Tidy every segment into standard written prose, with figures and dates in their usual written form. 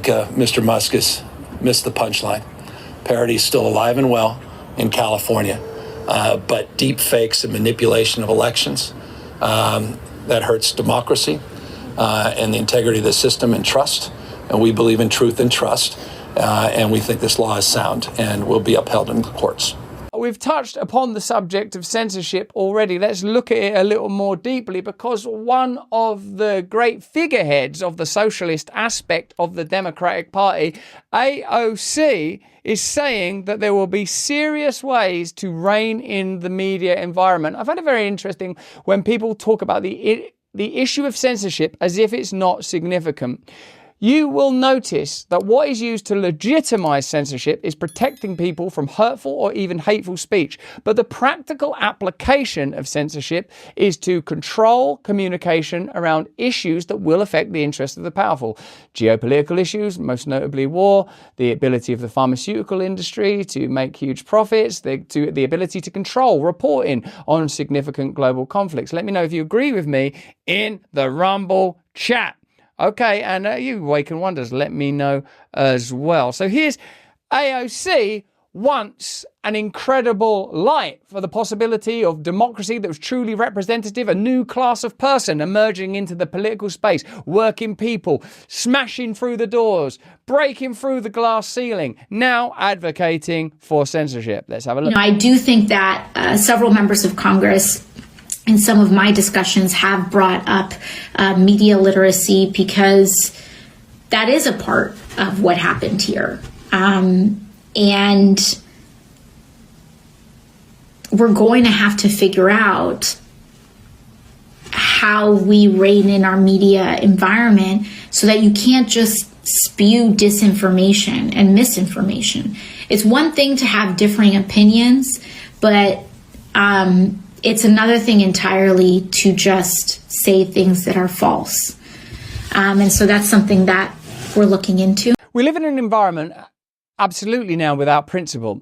Mr. Musk has missed the punchline. Parody's still alive and well in California, but deepfakes and manipulation of elections, that hurts democracy and the integrity of the system and trust. And we believe in truth and trust, and we think this law is sound and will be upheld in the courts. We've touched upon the subject of censorship already. Let's look at it a little more deeply, because one of the great figureheads of the socialist aspect of the Democratic Party, AOC, is saying that there will be serious ways to rein in the media environment. I find it very interesting when people talk about the issue of censorship as if it's not significant. You will notice that what is used to legitimize censorship is protecting people from hurtful or even hateful speech. But the practical application of censorship is to control communication around issues that will affect the interests of the powerful. Geopolitical issues, most notably war, the ability of the pharmaceutical industry to make huge profits, the ability to control reporting on significant global conflicts. Let me know if you agree with me in the Rumble chat. Okay, and you Waken Wonders, let me know as well. So here's AOC wants an incredible light for the possibility of democracy that was truly representative, a new class of person emerging into the political space, working people, smashing through the doors, breaking through the glass ceiling, now advocating for censorship. Let's have a look. I do think that several members of Congress in some of my discussions have brought up media literacy, because that is a part of what happened here. And we're going to have to figure out how we rein in our media environment so that you can't just spew disinformation and misinformation. It's one thing to have differing opinions, but it's another thing entirely to just say things that are false. And so that's something that we're looking into. We live in an environment absolutely now without principle.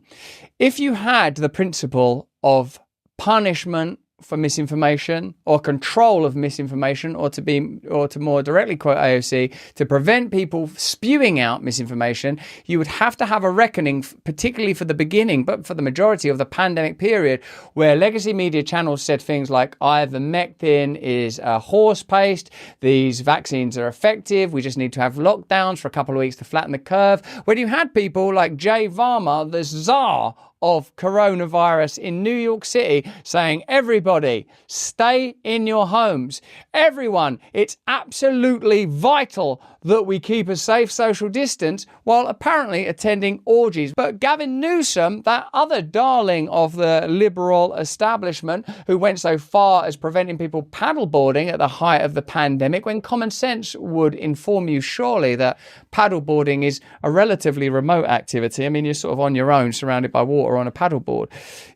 If you had the principle of punishment for misinformation or control of misinformation, or to more directly quote AOC, to prevent people spewing out misinformation, you would have to have a reckoning, particularly for the beginning, but for the majority of the pandemic period, where legacy media channels said things like ivermectin is horse paste, these vaccines are effective, we just need to have lockdowns for a couple of weeks to flatten the curve. When you had people like Jay Varma, the czar of coronavirus in New York City, saying, everybody, stay in your homes. Everyone, it's absolutely vital that we keep a safe social distance, while apparently attending orgies. But Gavin Newsom, that other darling of the liberal establishment, who went so far as preventing people paddleboarding at the height of the pandemic, when common sense would inform you surely that paddleboarding is a relatively remote activity. I mean, you're sort of on your own, surrounded by water on a paddleboard.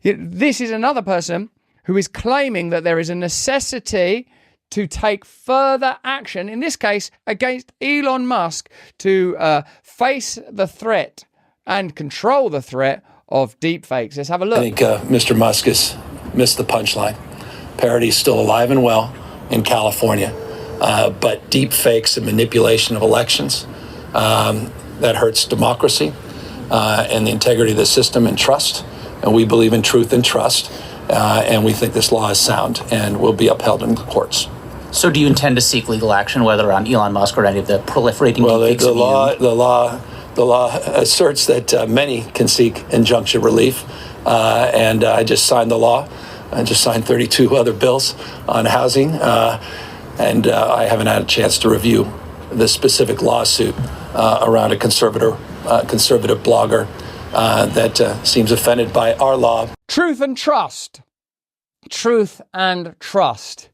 This is another person who is claiming that there is a necessity to take further action, in this case against Elon Musk, to face the threat and control the threat of deepfakes. Let's have a look. I think Mr. Musk has missed the punchline. Parody's still alive and well in California, but deepfakes and manipulation of elections, that hurts democracy and the integrity of the system and trust. And we believe in truth and trust, and we think this law is sound and will be upheld in the courts. So do you intend to seek legal action, whether on Elon Musk or any of the proliferating deepfakes? Well, the law asserts that many can seek injunction relief, and I just signed the law. I just signed 32 other bills on housing, and I haven't had a chance to review the specific lawsuit around a conservative blogger that seems offended by our law. Truth and trust. Truth and trust.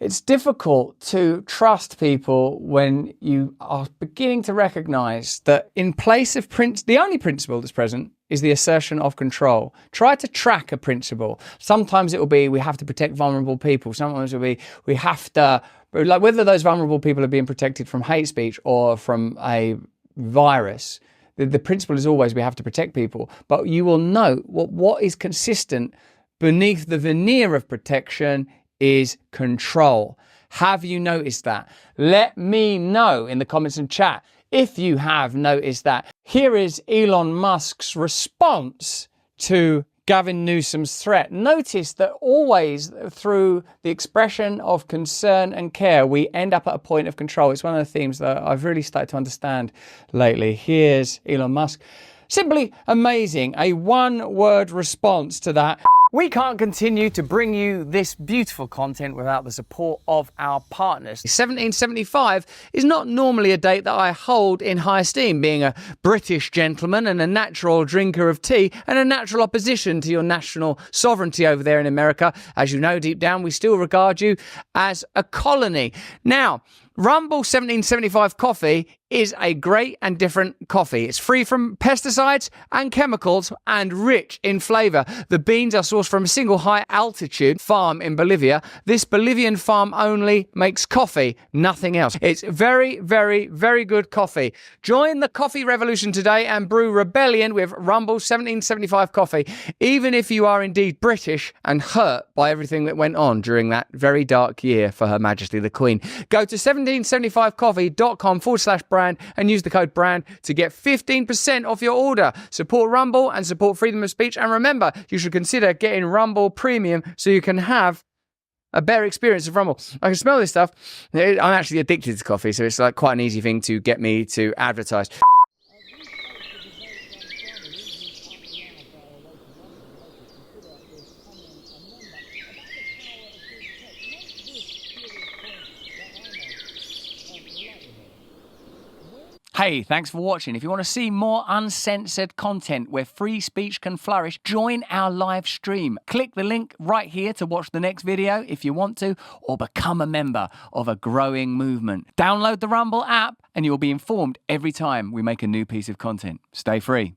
It's difficult to trust people when you are beginning to recognize that in place of the only principle that's present is the assertion of control. Try to track a principle. Sometimes it will be we have to protect vulnerable people. Sometimes it will be we have to, like whether those vulnerable people are being protected from hate speech or from a virus. The principle is always we have to protect people. But you will note what is consistent beneath the veneer of protection is control. Have you noticed that? Let me know in the comments and chat if you have noticed that. Here is Elon Musk's response to Gavin Newsom's threat. Notice that always through the expression of concern and care, we end up at a point of control. It's one of the themes that I've really started to understand lately. Here's Elon Musk. Simply amazing. A one-word response to that. We can't continue to bring you this beautiful content without the support of our partners. 1775 is not normally a date that I hold in high esteem, being a British gentleman and a natural drinker of tea and a natural opposition to your national sovereignty over there in America. As you know, deep down, we still regard you as a colony. Now, Rumble 1775 coffee is a great and different coffee. It's free from pesticides and chemicals and rich in flavor. The beans are sourced from a single high altitude farm in Bolivia. This Bolivian farm only makes coffee, nothing else. It's very, very, very good coffee. Join the coffee revolution today and brew rebellion with Rumble 1775 coffee, even if you are indeed British and hurt by everything that went on during that very dark year for Her Majesty the Queen. Go to 1775coffee.com/brand and use the code BRAND to get 15% off your order. Support Rumble and support freedom of speech. And remember, you should consider getting Rumble Premium so you can have a better experience of Rumble. I can smell this stuff. I'm actually addicted to coffee, so it's like quite an easy thing to get me to advertise. Hey, thanks for watching. If you want to see more uncensored content where free speech can flourish, join our live stream. Click the link right here to watch the next video if you want to, or become a member of a growing movement. Download the Rumble app and you'll be informed every time we make a new piece of content. Stay free.